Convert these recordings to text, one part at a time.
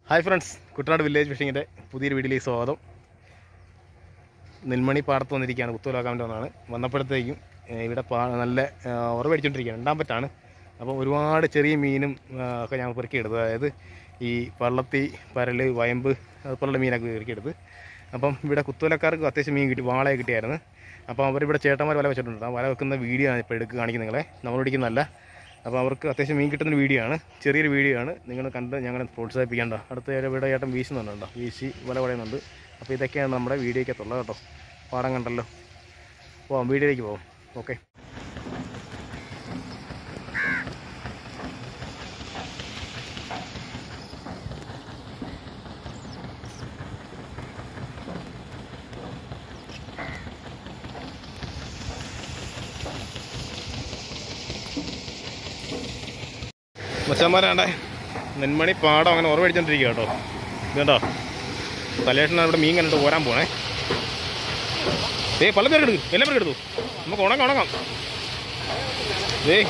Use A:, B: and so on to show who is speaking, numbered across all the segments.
A: Hi friends, Kuttanad village ഫിഷിങ്ങിൻ്റെ പുതിയൊരു വീഡിയോയിലേക്ക് സ്വാഗതം. നെൽമണി പാടത്ത് വന്നിരിക്കുകയാണ്. കുത്തൂലാക്കാൻ്റെ ഒന്നാണ് വന്നപ്പോഴത്തേക്കും ഇവിടെ നല്ല ഉറവടിച്ചുകൊണ്ടിരിക്കുകയാണ്. രണ്ടാമ്പറ്റാണ്. അപ്പോൾ ഒരുപാട് ചെറിയ മീനും ഒക്കെ ഞങ്ങൾ പെറുക്കിയെടുത്തത്. അതായത് ഈ പള്ളത്തി, പരൽ, വയമ്പ് അതുപോലുള്ള മീനൊക്കെ പെറുക്കിയെടുത്ത്. അപ്പം ഇവിടെ കുത്തൂലക്കാർക്ക് അത്യാവശ്യം മീൻ കിട്ടി, വാളയെ കിട്ടിയായിരുന്നു. അപ്പോൾ അവരിവിടെ ചേട്ടന്മാർ വല വെച്ചിട്ടുണ്ട്. ആ വല വെക്കുന്ന വീഡിയോ ആണ് ഇപ്പോൾ കാണിക്കുന്നത് നിങ്ങളെ. നമ്മൾ പിടിക്കുന്നതല്ല. അപ്പോൾ അവർക്ക് അത്യാവശ്യം മീൻ കിട്ടുന്നൊരു വീഡിയോ ആണ്, ചെറിയൊരു വീഡിയോ ആണ്. നിങ്ങൾ കണ്ട് ഞങ്ങളെ പ്രോത്സാഹിപ്പിക്കേണ്ട. അടുത്ത ഇവിടെ ചേട്ടൻ വീശുന്നുണ്ടോ, വീശി വല കുടയുന്നുണ്ട്. അപ്പോൾ ഇതൊക്കെയാണ് നമ്മുടെ വീഡിയോയ്ക്കകത്തുള്ളത് കേട്ടോ. പാടം കണ്ടല്ലോ, പോവാം, വീഡിയോയിലേക്ക് പോവാം. ഓക്കെ. മച്ചാന്മാരാണ്ടേ നെന്മണി പാടം അങ്ങനെ ഉറവടിച്ചോണ്ടിരിക്കുക കേട്ടോ. ഇതുണ്ടോ, തലേഷനാണ് ഇവിടെ മീൻ കണ്ടിട്ട് ഓരാൻ പോണേ. പല പേരെടുക്കും, എല്ലാ പേരും എടുത്തു. നമുക്ക് ഉണങ്ങാം.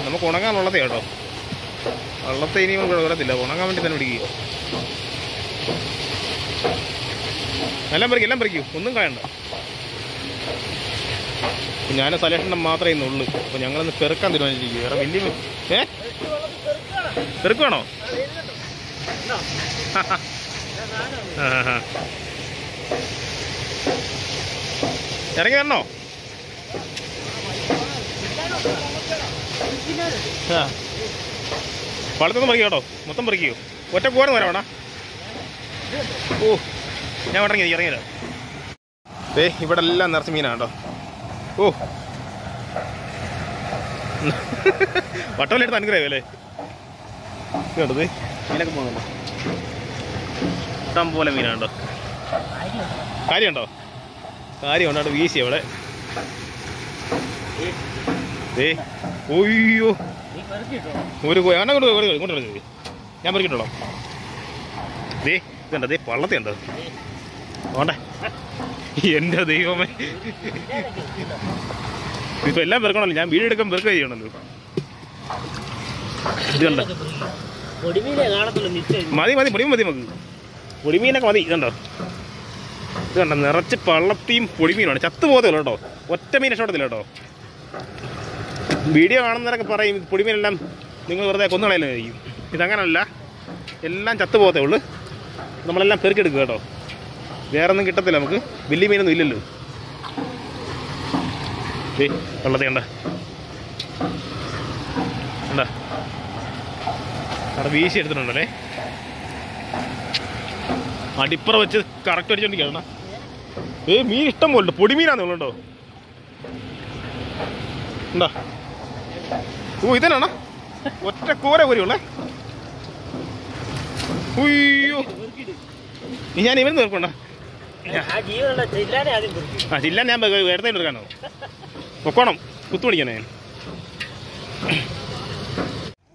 A: നമുക്ക് ഉണങ്ങാനുള്ളതേ കേട്ടോ. വള്ളത്തെ ഇനിയും വരത്തില്ല, ഉണങ്ങാൻ വേണ്ടി തന്നെ പിടിക്കുക. എല്ലാം പറിക്കൂ, ഒന്നും കളയണ്ട. ഞാൻ സലേഷൻ്റെ മാത്രമേ ഇന്നുള്ളൂ. അപ്പോൾ ഞങ്ങളൊന്ന് പെറുക്കാൻ തീരുമാനിച്ചിരിക്കും. വേറെ വലിയ പെറുക്കുവാണോ? ഇറങ്ങി വരണോ? പളത്തൊന്നും പറിക്കോ കേട്ടോ, മൊത്തം പറിക്കോ. ഒറ്റ പോരെന്ന് വരാം വേണ. ഓ, ഞാൻ ഇറങ്ങിയതാ. ഇവിടെ എല്ലാം നിറച്ച് മീനാണ് കേട്ടോ. ഓ, വട്ടവലെടുത്ത് അനുഗ്രഹം അല്ലേ കേട്ടത്. മീനൊക്കെ പോകുന്നുണ്ടോ, ഇഷ്ടം പോലെ മീനാണ്ടോ. കാര്യമുണ്ടോ? കാര്യമുണ്ടോ? വീശി അവിടെ. ഒയ്യോ, ഒരു ഇങ്ങോട്ട് ഞാൻ പെറുക്കിട്ടോളാം. ഇതുണ്ടോ, പള്ളത്തിയുണ്ടോ? വേണ്ടേ, എൻ്റെ ദൈവമേ. ഇപ്പം എല്ലാം പെറുക്കണമല്ലോ, ഞാൻ വീഡിയോ എടുക്കാൻ പെറുക്കുക ചെയ്യണമല്ലോ. ഇത് കണ്ടോ, മതി നമുക്ക് പൊടിമീനൊക്കെ മതി. ഇതുണ്ടോ, ഇത് കണ്ടോ, നിറച്ച് പള്ളത്തിയും പൊടിമീനുമാണ്. ചത്തുപോകത്തില്ല കേട്ടോ, ഒറ്റ മീൻ ഇഷ്ടപ്പെടത്തില്ല കേട്ടോ. വീഡിയോ കാണുന്നവരൊക്കെ പറയും പൊടിമീനെല്ലാം നിങ്ങൾ വെറുതെ കൊന്നുകളയല്ലോ കഴിയും. ഇതങ്ങനല്ല, എല്ലാം ചത്തുപോകത്തേ ഉള്ളൂ. നമ്മളെല്ലാം പെറുക്കിയെടുക്കുക കേട്ടോ. വേറെ ഒന്നും കിട്ടത്തില്ല നമുക്ക്, വലിയ മീനൊന്നും ഇല്ലല്ലോ. വെള്ളത്തിൽ കണ്ട അവിടെ വീശി എടുത്തിട്ടുണ്ടല്ലേ. അടിപ്പറ വെച്ച് കറക്റ്റ് അടിച്ചോണ്ടിരിക്കണം. മീൻ ഇഷ്ടം പോലെ പൊടിമീനാന്ന് ഉള്ളോ. എന്താ, ഓ ഇതന്നാണ് ഒറ്റ കോര കോരിയുള്ളേ. ഉയ്യോ, ഞാൻ ഇവന് തീർക്കണ്ട. ചില്ലാൻ ഞാൻ ഇടത്തേക്ക് എടുക്കാനോ? പൊക്കോണം, കുത്തുപിടിക്കാനേ.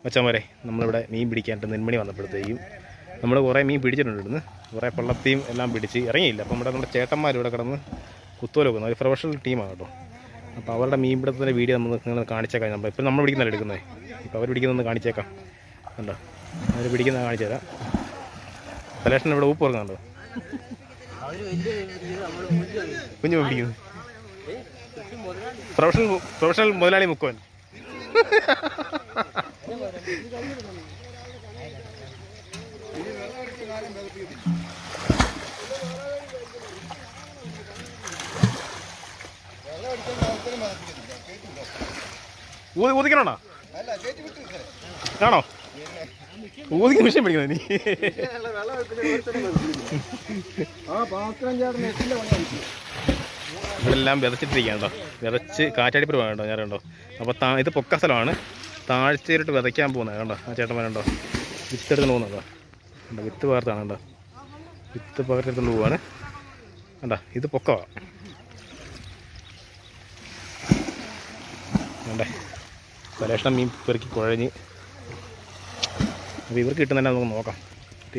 A: മച്ചാന്മാരെ, നമ്മളിവിടെ മീൻ പിടിക്കാനായിട്ട് നെന്മണി വന്നപ്പോഴത്തേക്കും നമ്മൾ കുറേ മീൻ പിടിച്ചിട്ടുണ്ട്. ഇവിടുന്ന് കുറേ പള്ളത്തിയും എല്ലാം പിടിച്ച് ഇറങ്ങിയില്ല. അപ്പം നമ്മുടെ ചേട്ടന്മാർ ഇവിടെ കിടന്ന് കുത്തോല വെക്കുന്നത് ഒരു പ്രൊഫഷണൽ ടീമാണ് കേട്ടോ. അപ്പോൾ അവരുടെ മീൻ പിടുത്തത്തിൻ്റെ വീഡിയോ നിങ്ങൾ കാണിച്ചേക്കാം. ഇപ്പം നമ്മൾ പിടിക്കുന്നതല്ല എടുക്കുന്നത്, ഇപ്പോൾ അവർ പിടിക്കുന്നതെന്ന് കാണിച്ചേക്കാം. കണ്ടോ, അവർ പിടിക്കുന്നത് കാണിച്ചു തരാം. സലേഷൻ ഇവിടെ ഉപ്പ് ഇറങ്ങുന്നുണ്ടോ, കുഞ്ഞു പിടിക്കുന്നു. പ്രൊഫഷണൽ മുതലാളി മുക്കുവൻ. ഊതിക്കണോടാ, ആണോ? ഊതിക്ക് മിഷൻ പിടിക്കുന്നത് നീ. ഇവിടെല്ലാം വിതച്ചിട്ടിരിക്കുകയാണോ, വിതച്ച് കാറ്റാടിപ്പുറ വേണ്ടോ ഞാൻ കണ്ടോ. അപ്പോൾ ഇത് പൊക്ക സ്ഥലമാണ്, താഴ്ചയിലിട്ട് വിതയ്ക്കാൻ പോകുന്നത് കണ്ടോ. ആ ചേട്ടന്മാരുണ്ടോ വിത്തെടുത്തുകൊണ്ട് പോകുന്നതോ, കണ്ടോ, വിത്ത് പകർത്താണ് കണ്ടോ, വിത്ത് പകർത്തെടുത്തുകൊണ്ട് പോവാണ് കണ്ടോ. ഇത് പൊക്കമാണ് വേണ്ടേ. പലേഷണം മീൻ പെറുക്കി കുഴഞ്ഞ്. അപ്പോൾ ഇവർക്ക് കിട്ടുന്നതന്നെ നമുക്ക് നോക്കാം.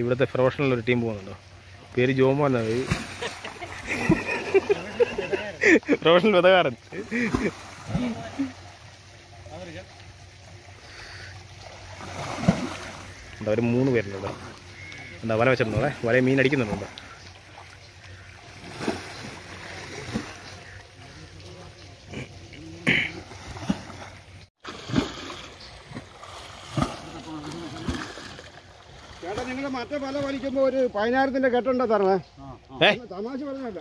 A: ഇവിടുത്തെ പ്രൊഫഷണൽ ഒരു ടീം പോകുന്നുണ്ടോ, പേര് ജോമോ എന്നാ, പ്രൊഫഷണൽ വിതകാരൻ. അവർ 3 പേരുണ്ട്. എന്താ വല വെച്ചിട്ടുണ്ടോ? വല മീൻ അടിക്കുന്നുണ്ടോ?
B: ചേട്ടാ നിങ്ങൾ മറ്റേ വല വലിക്കുമ്പോൾ ഒരു 10,000-ന്റെ കെട്ടുണ്ടോ തരണേ? തമാശ പറഞ്ഞല്ല.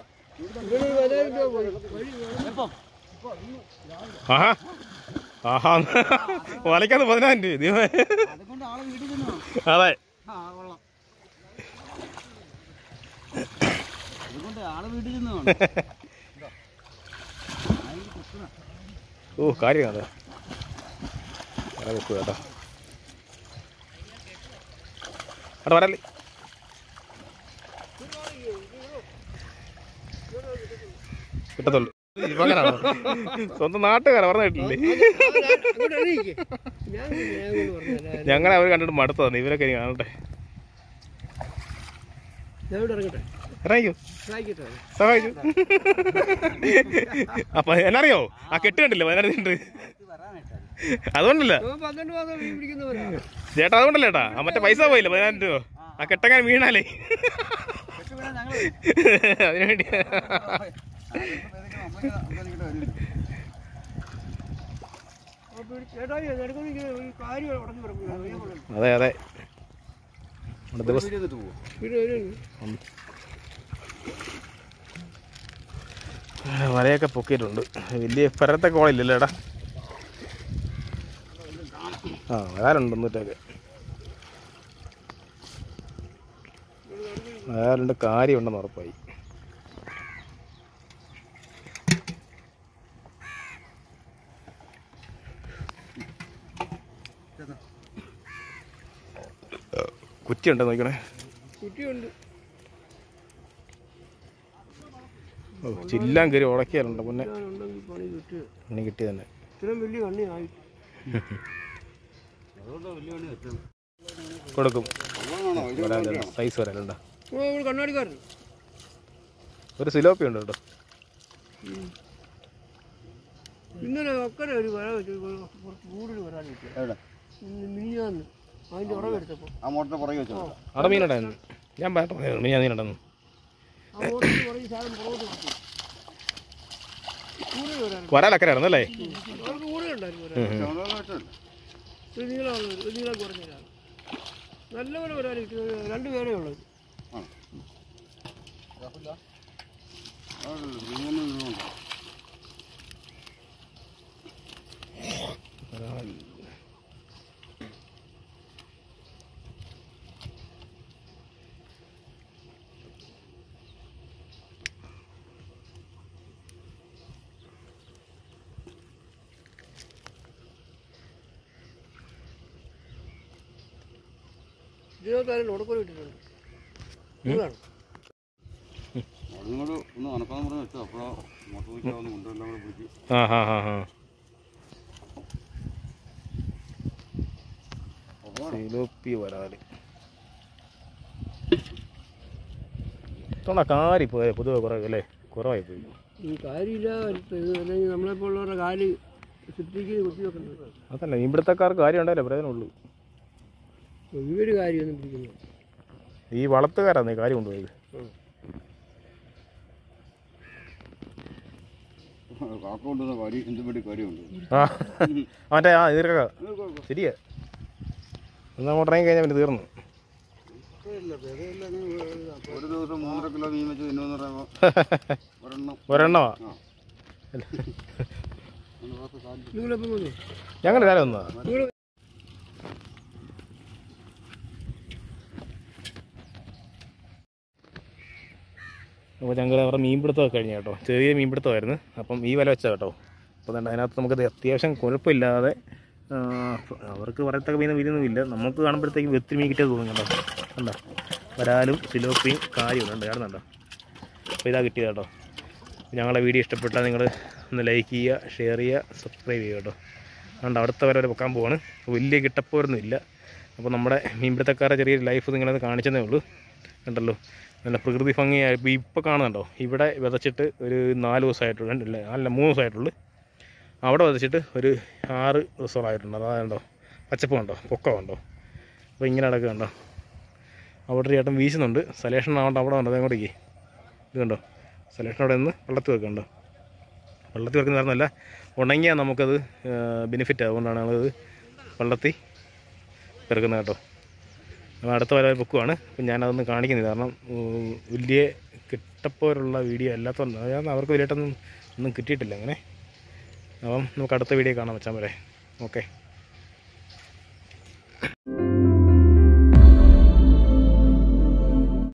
A: ആഹാ ആഹാ വലയ്ക്കാതെ 10,000 രൂപ. അതെ ഓ കാര്യം അതെ വെക്കുക കേട്ടോ. അവിടെ വരല്ലേ കിട്ടത്തുള്ളൂ. അങ്ങനാണോ? സ്വന്തം നാട്ടുകാരാ പറഞ്ഞ കേട്ടില്ലേ? ഞങ്ങളെ അവർ കണ്ടിട്ട് മടുത്തതാണ്. ഇവരൊക്കെ ഇനി കാണട്ടെ. ഇറങ്ങിക്കോ സഹായിച്ചു. അപ്പൊ എന്നറിയോ ആ കെട്ട് കണ്ടില്ല 10,000 അതുകൊണ്ടല്ല ചേട്ടാ, അതുകൊണ്ടല്ലേ ചേട്ടാ ആ മറ്റേ പൈസ പോയില്ല 10,000 രൂപ. ആ കെട്ടങ്ങനെ വീണാലേ അതിനുവേണ്ടി. അതെ അതെ വലയൊക്കെ പൊക്കിയിട്ടുണ്ട്. വലിയ പരത്തെ കോളില്ലല്ലോ ഏട്ടാ. ആ വരാറുണ്ട് എന്നിട്ടൊക്കെ വരാറുണ്ട്. കാര്യമുണ്ടെന്ന് ഉറപ്പായി. കുറ്റിയുണ്ടോ നോക്കണേ? കുറ്റിയുണ്ട്. ഓ ചില്ലാൻ കയറി ഉടക്കിയാലുണ്ട് മുന്നേ ഇനി കിട്ടി തന്നെ. കൊടുക്കും സൈസ് വരാനുണ്ടോ?
B: കണ്ണാടിക്കാരൻ
A: ഒരു സിലോപ്പി ഉണ്ട് കേട്ടോ.
B: ഇന്നലെ ഒക്കരെ ഒരു വര വെച്ച് കുറച്ച് കൂടുതൽ വരാനില്ല. മിനിഞ്ഞാന്ന് അതിൻ്റെ ഉറവെടുത്തപ്പോൾ ആ മോട്ടറിന് പുറകെ വെച്ചോ.
A: അവിടെ മീനുണ്ടായിരുന്നു. ഞാൻ മീനുണ്ടായിരുന്നു. വരാലക്കരായിരുന്നു അല്ലേ?
B: നല്ല പോലെ വരാൻ കിട്ടി. 2 പേരേ ഉള്ളത്. ഇരുപത്താരും ഉടക്കൊരു ഇട്ടിട്ടുണ്ട്.
A: വരാല് കാരി പോയ പൊതുവെ കുറവ് അല്ലേ? കുറവായി പോയി.
B: കാര്യമില്ല. അല്ലെങ്കിൽ നമ്മളെപ്പോലുള്ളവരുടെ കാല് സിറ്റിക്ക് കുത്തി വെക്കുന്നത്.
A: അതല്ല ഇവിടുത്തെക്കാർക്ക് കാര്യം ഉണ്ടായില്ലേ പ്രയോജനമുള്ളൂ.
B: ഇവര് കാര്യമൊന്നും പിടിക്കുന്നു.
A: ഈ വളർത്തുകാരാണ് കാര്യം കൊണ്ടുപോയത്. മറ്റേ തീർക്ക ശരിയാ. അങ്ങോട്ട് ഇറങ്ങി കഴിഞ്ഞാൽ പിന്നെ തീർന്നു.
B: ഒരു ദിവസം 3.5 കിലോ മീൻ വെച്ച് തിന്നുമെന്ന് പറയുമ്പോൾ
A: ഒരെണ്ണമാ. ഞങ്ങൾ നേരെ വന്നതാ. അപ്പോൾ ഞങ്ങൾ അവരുടെ മീൻപിടുത്തമൊക്കെ കഴിഞ്ഞു കേട്ടോ. ചെറിയ മീൻപിടുത്തമായിരുന്നു. അപ്പം ഈ വല വെച്ചാൽ കേട്ടോ. അപ്പോൾ അതിനകത്ത് നമുക്കത് അത്യാവശ്യം കുഴപ്പമില്ലാതെ അവർക്ക് പറയത്തക്ക മീനൊന്നും ഇല്ല. നമുക്ക് കാണുമ്പോഴത്തേക്കും വെത്തി മീൻ കിട്ടിയത് തോന്നും കേട്ടോ. കണ്ടോ വരാലും സിലോപ്പിയും കാര്യമുണ്ട് കാണുന്നുണ്ടോ. അപ്പോൾ ഇതാ കിട്ടിയത് കേട്ടോ. ഞങ്ങളുടെ വീഡിയോ ഇഷ്ടപ്പെട്ടാൽ നിങ്ങൾ ഒന്ന് ലൈക്ക് ചെയ്യുക, ഷെയർ ചെയ്യുക, സബ്സ്ക്രൈബ് ചെയ്യുക കേട്ടോ. അതുകൊണ്ട് അവിടുത്തെ വരെ വെക്കാൻ പോവാണ്. വലിയ കിട്ടപ്പോരൊന്നും ഇല്ല. അപ്പോൾ നമ്മുടെ മീൻപിടുത്തക്കാരുടെ ചെറിയൊരു ലൈഫ് നിങ്ങളത് കാണിച്ചതേ ഉള്ളൂ. കണ്ടല്ലോ നല്ല പ്രകൃതി ഭംഗിയായി. ഇപ്പോൾ കാണുന്നുണ്ടോ ഇവിടെ വിതച്ചിട്ട് ഒരു 4 ദിവസമായിട്ടുള്ളൂ. അല്ല 3 ദിവസമായിട്ടുള്ളൂ. അവിടെ വിതച്ചിട്ട് ഒരു 6 ദിവസമായിട്ടുണ്ട്. അതായതുണ്ടോ പച്ചപ്പ് കണ്ടോ, പൊക്കമുണ്ടോ. അപ്പോൾ ഇങ്ങനെ നടക്കുന്നുണ്ടോ. അവിടെ ഒരു ചേട്ടൻ വീശുന്നുണ്ട്. സലേഷൻ ആവണ്ട അവിടെ ഉണ്ട്, അതങ്ങോട്ടേക്ക് ഇത് കണ്ടോ. സലേഷൻ അവിടെ നിന്ന് വെള്ളത്തിൽ വെക്കുന്നുണ്ടോ. വെള്ളത്തിൽ വെക്കുന്ന കാരണമല്ല, ഉണങ്ങിയാൽ നമുക്കത് ബെനിഫിറ്റ്. അതുകൊണ്ടാണ് നമ്മളത് വെള്ളത്തിൽ പെറുക്കുന്നത് കേട്ടോ. അപ്പോൾ അടുത്ത വരെ പൊക്കുവാണ്. അപ്പം ഞാനതൊന്നും കാണിക്കുന്നില്ല, കാരണം വലിയ കിട്ടപ്പോലുള്ള വീഡിയോ അല്ലാത്തതുകൊണ്ട് അതായത് അവർക്ക് വലിയിട്ടൊന്നും ഒന്നും കിട്ടിയിട്ടില്ല അങ്ങനെ. അപ്പം നമുക്ക് അടുത്ത വീഡിയോ കാണാൻ വെച്ചാൽ വരെ. ഓക്കെ.